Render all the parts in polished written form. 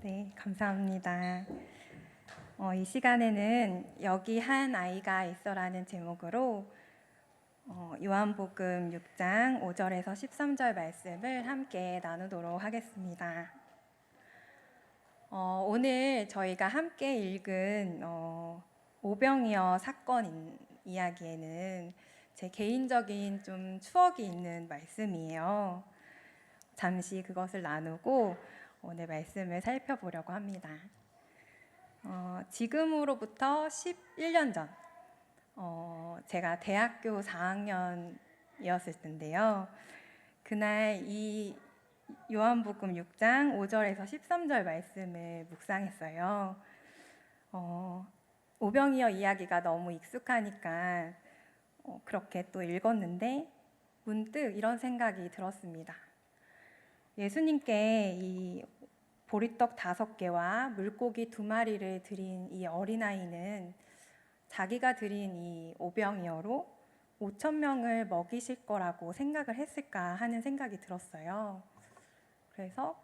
네, 감사합니다. 이 시간에는 여기 한 아이가 있어라는 제목으로 요한복음 6장 5절에서 13절 말씀을 함께 나누도록 하겠습니다. 오늘 저희가 함께 읽은 오병이어 사건 이야기에는 제 개인적인 좀 추억이 있는 말씀이에요. 잠시 그것을 나누고 오늘 말씀을 살펴보려고 합니다. 지금으로부터 11년 전, 제가 대학교 4학년이었을 텐데요. 그날 이 요한복음 6장 5절에서 13절 말씀을 묵상했어요. 오병이어 이야기가 너무 익숙하니까 그렇게 또 읽었는데 문득 이런 생각이 들었습니다. 예수님께 이 보리떡 5개와 물고기 2마리를 드린 이 어린아이는 자기가 드린 이 오병이어로 5,000명을 먹이실 거라고 생각을 했을까 하는 생각이 들었어요. 그래서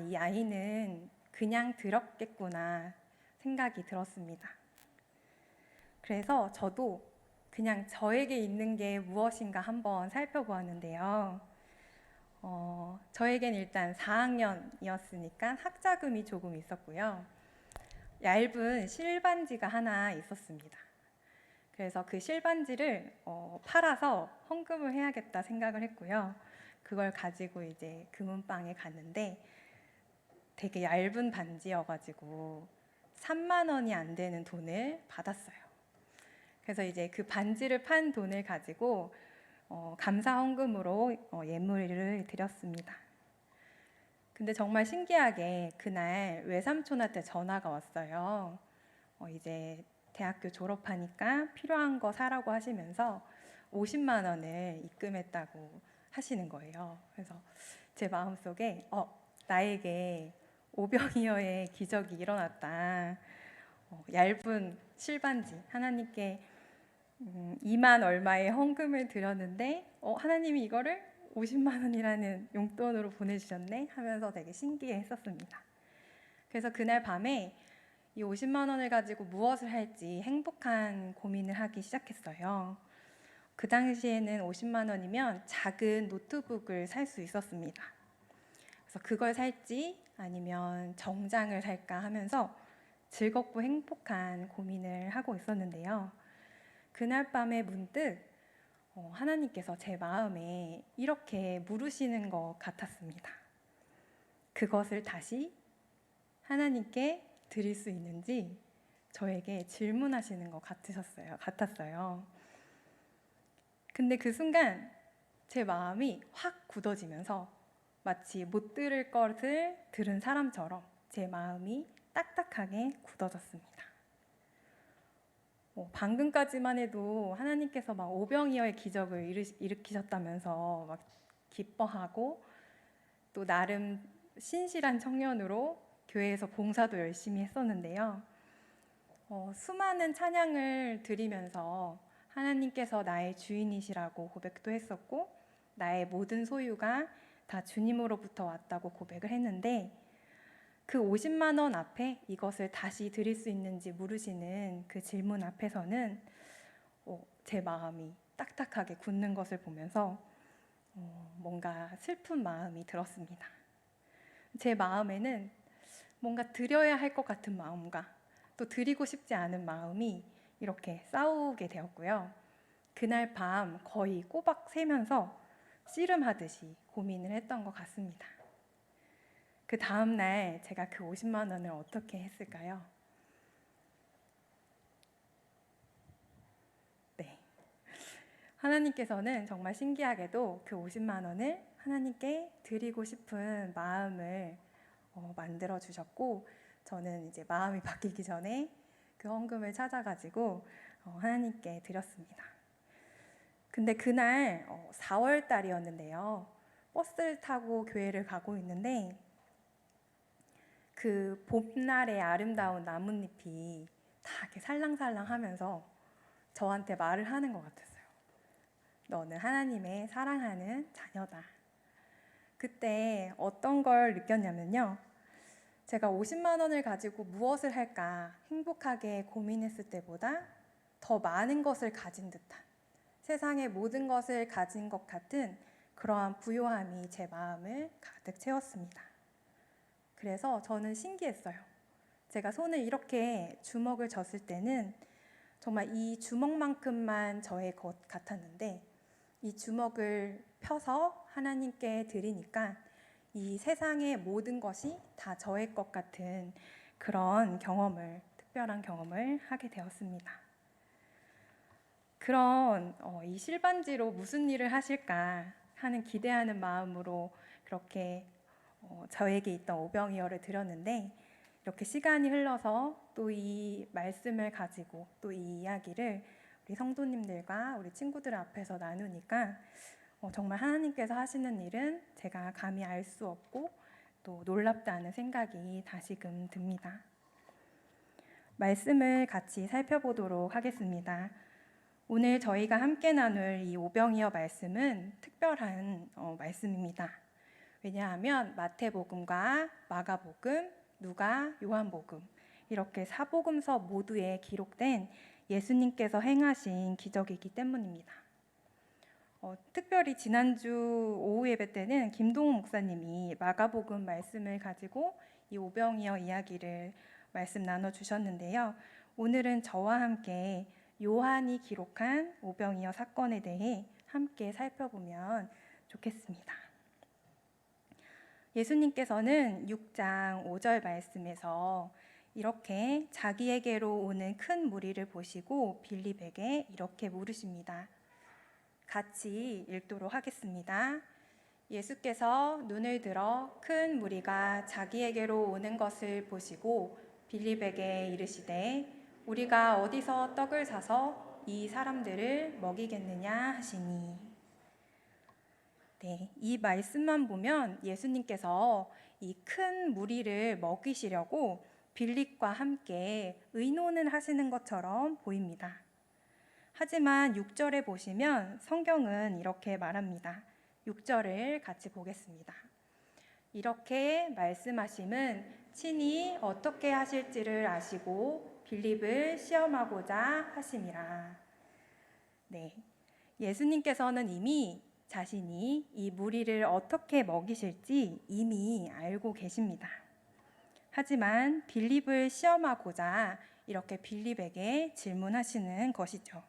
이 아이는 그냥 들었겠구나 생각이 들었습니다. 그래서 저도 그냥 저에게 있는 게 무엇인가 한번 살펴보았는데요. 저에겐 일단 4학년이었으니까 학자금이 조금 있었고요. 얇은 실반지가 하나 있었습니다. 그래서 그 실반지를 팔아서 헌금을 해야겠다 생각을 했고요. 그걸 가지고 이제 금은방에 갔는데 되게 얇은 반지여가지고 3만 원이 안 되는 돈을 받았어요. 그래서 이제 그 반지를 판 돈을 가지고 감사 헌금으로 예물을 드렸습니다. 근데 정말 신기하게 그날 외삼촌한테 전화가 왔어요. 이제 대학교 졸업하니까 필요한 거 사라고 하시면서 50만 원을 입금했다고 하시는 거예요. 그래서 제 마음속에 나에게 오병이어의 기적이 일어났다. 얇은 실반지 하나님께 2만 얼마의 헌금을 드렸는데 하나님이 이거를 50만 원이라는 용돈으로 보내주셨네 하면서 되게 신기했었습니다. 그래서 그날 밤에 이 50만 원을 가지고 무엇을 할지 행복한 고민을 하기 시작했어요. 그 당시에는 50만 원이면 작은 노트북을 살 수 있었습니다. 그래서 그걸 살지 아니면 정장을 살까 하면서 즐겁고 행복한 고민을 하고 있었는데요. 그날 밤에 문득 하나님께서 제 마음에 이렇게 물으시는 것 같았습니다. 그것을 다시 하나님께 드릴 수 있는지 저에게 질문하시는 것 같았어요. 근데 그 순간 제 마음이 확 굳어지면서 마치 못 들을 것을 들은 사람처럼 제 마음이 딱딱하게 굳어졌습니다. 방금까지만 해도 하나님께서 막 오병이어의 기적을 일으키셨다면서 막 기뻐하고 또 나름 신실한 청년으로 교회에서 봉사도 열심히 했었는데요. 수많은 찬양을 드리면서 하나님께서 나의 주인이시라고 고백도 했었고 나의 모든 소유가 다 주님으로부터 왔다고 고백을 했는데 그 50만 원 앞에 이것을 다시 드릴 수 있는지 물으시는 그 질문 앞에서는 제 마음이 딱딱하게 굳는 것을 보면서 뭔가 슬픈 마음이 들었습니다. 제 마음에는 뭔가 드려야 할 것 같은 마음과 또 드리고 싶지 않은 마음이 이렇게 싸우게 되었고요. 그날 밤 거의 꼬박 새면서 씨름하듯이 고민을 했던 것 같습니다. 그 다음날 제가 그 50만 원을 어떻게 했을까요? 네. 하나님께서는 정말 신기하게도 그 50만 원을 하나님께 드리고 싶은 마음을 만들어 주셨고 저는 이제 마음이 바뀌기 전에 그 헌금을 찾아가지고 하나님께 드렸습니다. 근데 그날 4월 달이었는데요. 버스를 타고 교회를 가고 있는데 그 봄날의 아름다운 나뭇잎이 다 이렇게 살랑살랑하면서 저한테 말을 하는 것 같았어요. 너는 하나님의 사랑하는 자녀다. 그때 어떤 걸 느꼈냐면요. 제가 50만 원을 가지고 무엇을 할까 행복하게 고민했을 때보다 더 많은 것을 가진 듯한, 세상의 모든 것을 가진 것 같은 그러한 부요함이 제 마음을 가득 채웠습니다. 그래서 저는 신기했어요. 제가 손을 이렇게 주먹을 졌을 때는 정말 이 주먹만큼만 저의 것 같았는데, 이 주먹을 펴서 하나님께 드리니까 이 세상의 모든 것이 다 저의 것 같은 그런 경험을, 특별한 경험을 하게 되었습니다. 그런 이 실반지로 무슨 일을 하실까 하는 기대하는 마음으로 그렇게 저에게 있던 오병이어를 드렸는데, 이렇게 시간이 흘러서 또 이 말씀을 가지고 또 이 이야기를 우리 성도님들과 우리 친구들 앞에서 나누니까 정말 하나님께서 하시는 일은 제가 감히 알 수 없고 또 놀랍다는 생각이 다시금 듭니다. 말씀을 같이 살펴보도록 하겠습니다. 오늘 저희가 함께 나눌 이 오병이어 말씀은 특별한 말씀입니다. 왜냐하면 마태복음과 마가복음, 누가, 요한복음 이렇게 사복음서 모두에 기록된 예수님께서 행하신 기적이기 때문입니다. 특별히 지난주 오후 예배 때는 김동훈 목사님이 마가복음 말씀을 가지고 이 오병이어 이야기를 말씀 나눠주셨는데요. 오늘은 저와 함께 요한이 기록한 오병이어 사건에 대해 함께 살펴보면 좋겠습니다. 예수님께서는 6장 5절 말씀에서 이렇게 자기에게로 오는 큰 무리를 보시고 빌립에게 이렇게 물으십니다. 같이 읽도록 하겠습니다. 예수께서 눈을 들어 큰 무리가 자기에게로 오는 것을 보시고 빌립에게 이르시되 우리가 어디서 떡을 사서 이 사람들을 먹이겠느냐 하시니. 네, 이 말씀만 보면 예수님께서 이 큰 무리를 먹이시려고 빌립과 함께 의논을 하시는 것처럼 보입니다. 하지만 6절에 보시면 성경은 이렇게 말합니다. 6절을 같이 보겠습니다. 이렇게 말씀하심은 친히 어떻게 하실지를 아시고 빌립을 시험하고자 하심이라. 네, 예수님께서는 이미 자신이 이 무리를 어떻게 먹이실지 이미 알고 계십니다. 하지만 빌립을 시험하고자 이렇게 빌립에게 질문하시는 것이죠.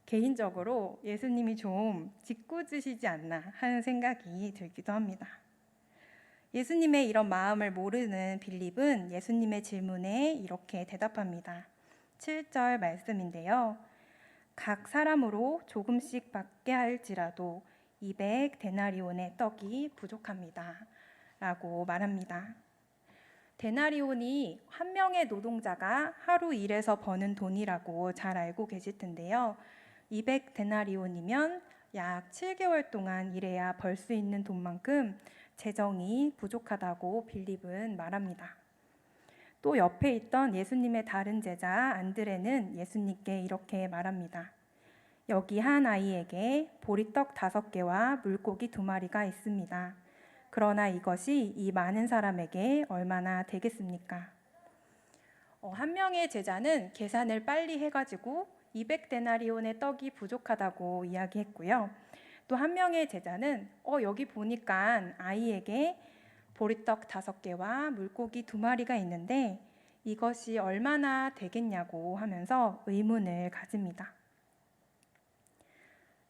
개인적으로 예수님이 좀 짓궂으시지 않나 하는 생각이 들기도 합니다. 예수님의 이런 마음을 모르는 빌립은 예수님의 질문에 이렇게 대답합니다. 7절 말씀인데요. 각 사람으로 조금씩 받게 할지라도 200데나리온의 떡이 부족합니다. 라고 말합니다. 데나리온이 한 명의 노동자가 하루 일해서 버는 돈이라고 잘 알고 계실 텐데요. 200데나리온이면 약 7개월 동안 일해야 벌 수 있는 돈만큼 재정이 부족하다고 빌립은 말합니다. 또 옆에 있던 예수님의 다른 제자 안드레는 예수님께 이렇게 말합니다. 여기 한 아이에게 보리떡 5개와 물고기 2마리가 있습니다. 그러나 이것이 이 많은 사람에게 얼마나 되겠습니까? 한 명의 제자는 계산을 빨리 해가지고 200데나리온의 떡이 부족하다고 이야기했고요. 또 한 명의 제자는 여기 보니까 아이에게 보리떡 5개와 물고기 2마리가 있는데 이것이 얼마나 되겠냐고 하면서 의문을 가집니다.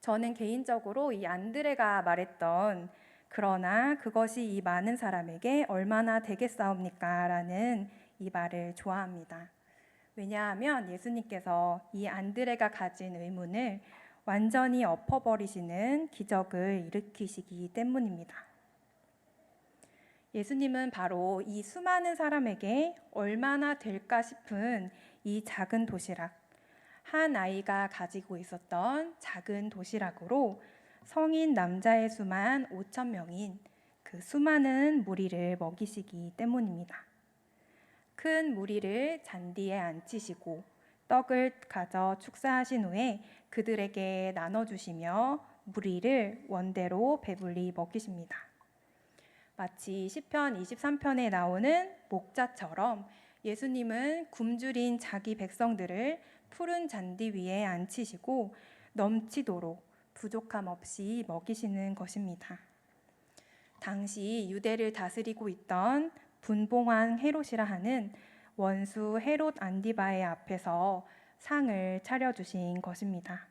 저는 개인적으로 이 안드레가 말했던 그러나 그것이 이 많은 사람에게 얼마나 되겠사옵니까? 라는 이 말을 좋아합니다. 왜냐하면 예수님께서 이 안드레가 가진 의문을 완전히 엎어버리시는 기적을 일으키시기 때문입니다. 예수님은 바로 이 수많은 사람에게 얼마나 될까 싶은 이 작은 도시락, 한 아이가 가지고 있었던 작은 도시락으로 성인 남자의 수만 5,000명인 그 수많은 무리를 먹이시기 때문입니다. 큰 무리를 잔디에 앉히시고 떡을 가져 축사하신 후에 그들에게 나눠주시며 무리를 원대로 배불리 먹이십니다. 마치 시편 23편에 나오는 목자처럼 예수님은 굶주린 자기 백성들을 푸른 잔디 위에 앉히시고 넘치도록 부족함 없이 먹이시는 것입니다. 당시 유대를 다스리고 있던 분봉왕 헤롯이라 하는 원수 헤롯 안디바의 앞에서 상을 차려주신 것입니다.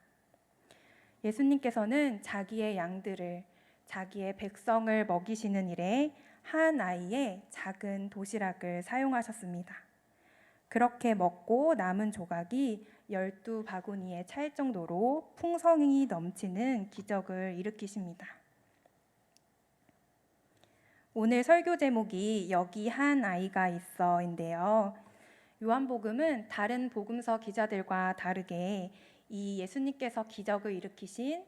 예수님께서는 자기의 양들을, 자기의 백성을 먹이시는 일에 한 아이의 작은 도시락을 사용하셨습니다. 그렇게 먹고 남은 조각이 12바구니에 찰 정도로 풍성이 넘치는 기적을 일으키십니다. 오늘 설교 제목이 여기 한 아이가 있어인데요. 요한복음은 다른 복음서 기자들과 다르게 이 예수님께서 기적을 일으키신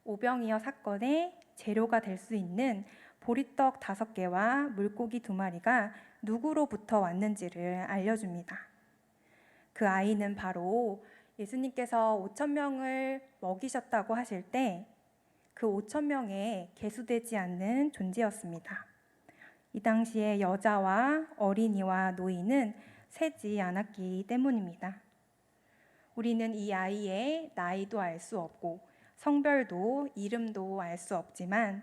오병이어 사건의 재료가 될 수 있는 보리떡 5개와 물고기 2마리가 누구로부터 왔는지를 알려줍니다. 그 아이는 바로 예수님께서 5,000명을 먹이셨다고 하실 때 그 5,000명에 계수되지 않는 존재였습니다. 이 당시에 여자와 어린이와 노인은 세지 않았기 때문입니다. 우리는 이 아이의 나이도 알 수 없고 성별도 이름도 알 수 없지만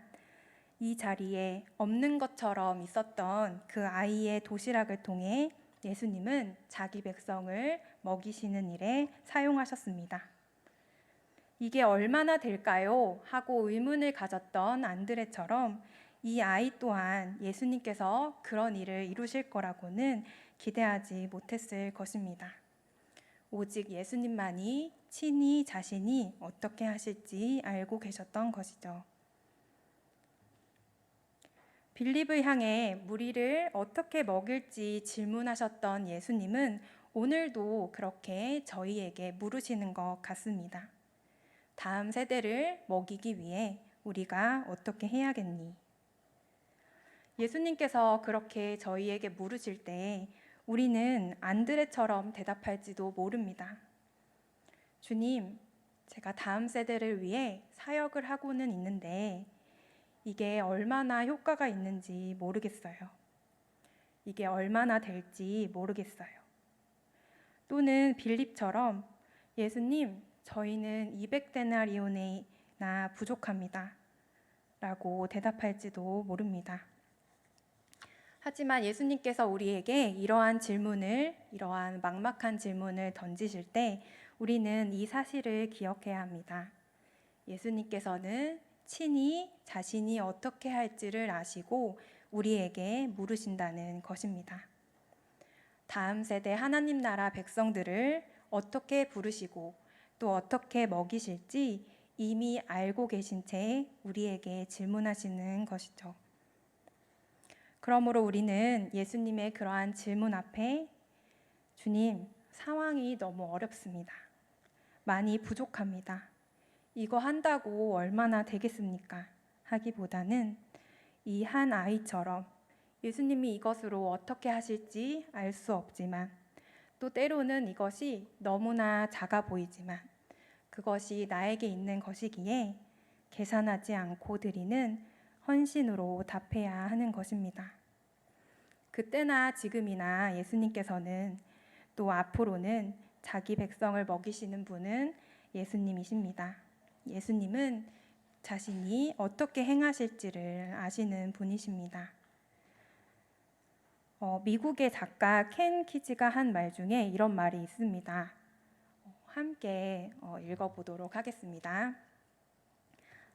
이 자리에 없는 것처럼 있었던 그 아이의 도시락을 통해 예수님은 자기 백성을 먹이시는 일에 사용하셨습니다. 이게 얼마나 될까요? 하고 의문을 가졌던 안드레처럼 이 아이 또한 예수님께서 그런 일을 이루실 거라고는 기대하지 못했을 것입니다. 오직 예수님만이 친히 자신이 어떻게 하실지 알고 계셨던 것이죠. 빌립을 향해 무리를 어떻게 먹일지 질문하셨던 예수님은 오늘도 그렇게 저희에게 물으시는 것 같습니다. 다음 세대를 먹이기 위해 우리가 어떻게 해야겠니? 예수님께서 그렇게 저희에게 물으실 때 우리는 안드레처럼 대답할지도 모릅니다. 주님, 제가 다음 세대를 위해 사역을 하고는 있는데 이게 얼마나 효과가 있는지 모르겠어요. 이게 얼마나 될지 모르겠어요. 또는 빌립처럼 예수님, 저희는 200데나리온이나 부족합니다. 라고 대답할지도 모릅니다. 하지만 예수님께서 우리에게 이러한 막막한 질문을 던지실 때 우리는 이 사실을 기억해야 합니다. 예수님께서는 친히 자신이 어떻게 할지를 아시고 우리에게 물으신다는 것입니다. 다음 세대 하나님 나라 백성들을 어떻게 부르시고 또 어떻게 먹이실지 이미 알고 계신 채 우리에게 질문하시는 것이죠. 그러므로 우리는 예수님의 그러한 질문 앞에 주님, 상황이 너무 어렵습니다. 많이 부족합니다. 이거 한다고 얼마나 되겠습니까? 하기보다는 이 한 아이처럼 예수님이 이것으로 어떻게 하실지 알 수 없지만 또 때로는 이것이 너무나 작아 보이지만 그것이 나에게 있는 것이기에 계산하지 않고 드리는 헌신으로 답해야 하는 것입니다. 그때나 지금이나 예수님께서는 또 앞으로는 자기 백성을 먹이시는 분은 예수님이십니다. 예수님은 자신이 어떻게 행하실지를 아시는 분이십니다. 미국의 작가 켄 키즈가 한 말 중에 이런 말이 있습니다. 함께 읽어보도록 하겠습니다.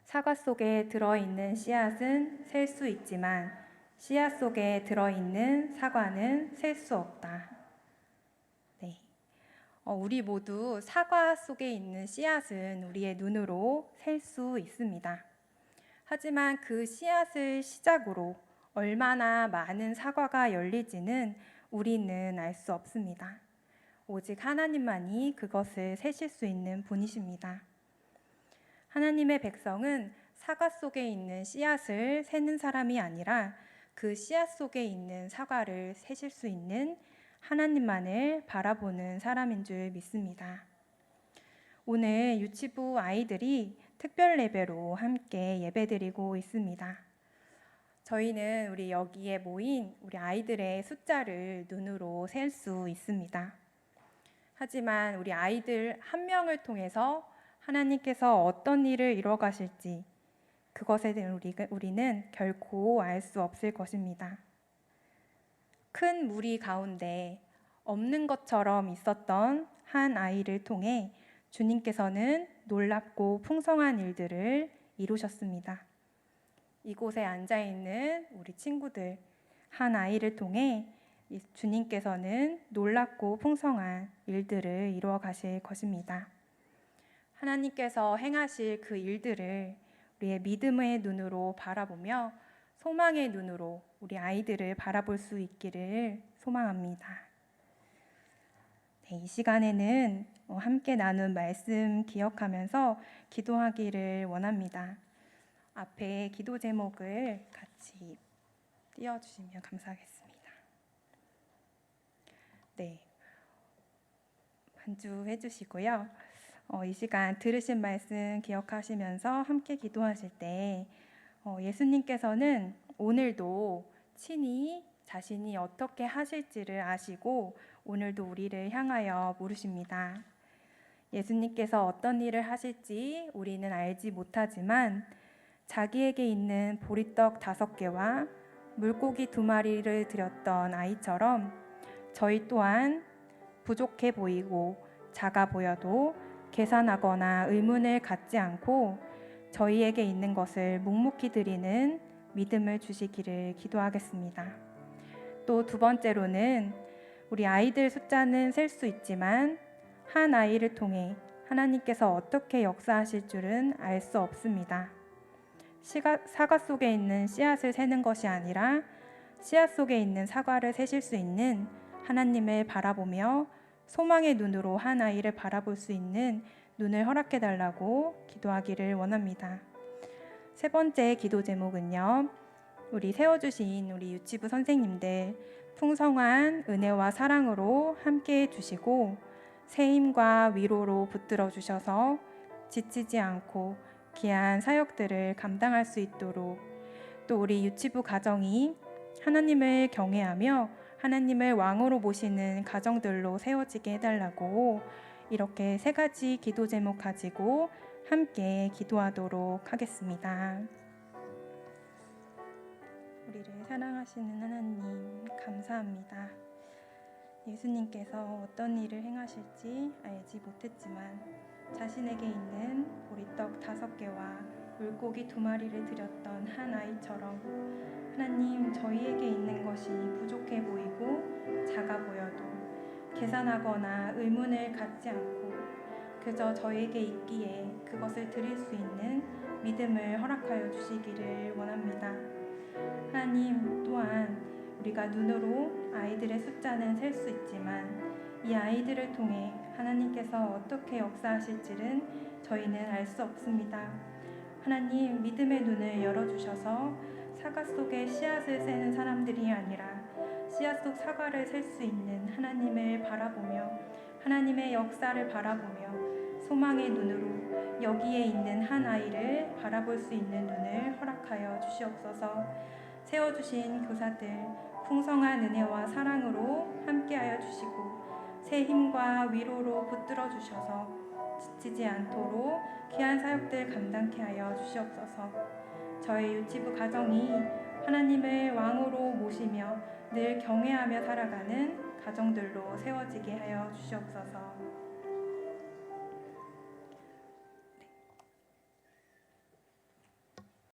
사과 속에 들어있는 씨앗은 셀 수 있지만 씨앗 속에 들어있는 사과는 셀 수 없다. 네. 우리 모두 사과 속에 있는 씨앗은 우리의 눈으로 셀 수 있습니다. 하지만 그 씨앗을 시작으로 얼마나 많은 사과가 열릴지는 우리는 알 수 없습니다. 오직 하나님만이 그것을 세실 수 있는 분이십니다. 하나님의 백성은 사과 속에 있는 씨앗을 세는 사람이 아니라 그 씨앗 속에 있는 사과를 세실 수 있는 하나님만을 바라보는 사람인 줄 믿습니다. 오늘 유치부 아이들이 특별 예배로 함께 예배드리고 있습니다. 저희는 우리 여기에 모인 우리 아이들의 숫자를 눈으로 셀 수 있습니다. 하지만 우리 아이들 한 명을 통해서 하나님께서 어떤 일을 이루어 가실지 그것에 대해 우리는 결코 알 수 없을 것입니다. 큰 무리 가운데 없는 것처럼 있었던 한 아이를 통해 주님께서는 놀랍고 풍성한 일들을 이루셨습니다. 이곳에 앉아있는 우리 친구들, 한 아이를 통해 주님께서는 놀랍고 풍성한 일들을 이루어 가실 것입니다. 하나님께서 행하실 그 일들을 우리의 믿음의 눈으로 바라보며 소망의 눈으로 우리 아이들을 바라볼 수 있기를 소망합니다. 네, 이 시간에는 함께 나눈 말씀 기억하면서 기도하기를 원합니다. 앞에 기도 제목을 같이 띄워주시면 감사하겠습니다. 네, 반주해 주시고요. 이 시간 들으신 말씀 기억하시면서 함께 기도하실 때 예수님께서는 오늘도 친히 자신이 어떻게 하실지를 아시고 오늘도 우리를 향하여 물으십니다. 예수님께서 어떤 일을 하실지 우리는 알지 못하지만 자기에게 있는 보리떡 5개와 물고기 2마리를 드렸던 아이처럼 저희 또한 부족해 보이고 작아 보여도 계산하거나 의문을 갖지 않고 저희에게 있는 것을 묵묵히 드리는 믿음을 주시기를 기도하겠습니다. 또 2번째로는 우리 아이들 숫자는 셀 수 있지만 한 아이를 통해 하나님께서 어떻게 역사하실 줄은 알 수 없습니다. 사과 속에 있는 씨앗을 세는 것이 아니라 씨앗 속에 있는 사과를 세실 수 있는 하나님을 바라보며 소망의 눈으로 한 아이를 바라볼 수 있는 눈을 허락해 달라고 기도하기를 원합니다. 3번째 기도 제목은요. 우리 세워주신 우리 유치부 선생님들 풍성한 은혜와 사랑으로 함께해 주시고 새 힘과 위로로 붙들어 주셔서 지치지 않고 귀한 사역들을 감당할 수 있도록 또 우리 유치부 가정이 하나님을 경외하며 하나님을 왕으로 모시는 가정들로 세워지게 해달라고 이렇게 3가지 기도 제목 가지고 함께 기도하도록 하겠습니다. 우리를 사랑하시는 하나님 감사합니다. 예수님께서 어떤 일을 행하실지 알지 못했지만 자신에게 있는 보리떡 5개와 물고기 2마리를 드렸던 한 아이처럼 하나님 저희에게 있는 것이 부족해 보이고 작아 보여도 계산하거나 의문을 갖지 않고 그저 저에게 있기에 그것을 드릴 수 있는 믿음을 허락하여 주시기를 원합니다. 하나님 또한 우리가 눈으로 아이들의 숫자는 셀 수 있지만 이 아이들을 통해 하나님께서 어떻게 역사하실지는 저희는 알 수 없습니다. 하나님 믿음의 눈을 열어주셔서 사과 속에 씨앗을 세는 사람들이 아니라 씨앗 속 사과를 셀 수 있는 하나님을 바라보며 하나님의 역사를 바라보며 소망의 눈으로 여기에 있는 한 아이를 바라볼 수 있는 눈을 허락하여 주시옵소서. 세워주신 교사들 풍성한 은혜와 사랑으로 함께하여 주시고 새 힘과 위로로 붙들어 주셔서 지치지 않도록 귀한 사역들 감당케 하여 주시옵소서. 저의 유치부 가정이 하나님을 왕으로 모시며 늘 경외하며 살아가는 가정들로 세워지게 하여 주시옵소서.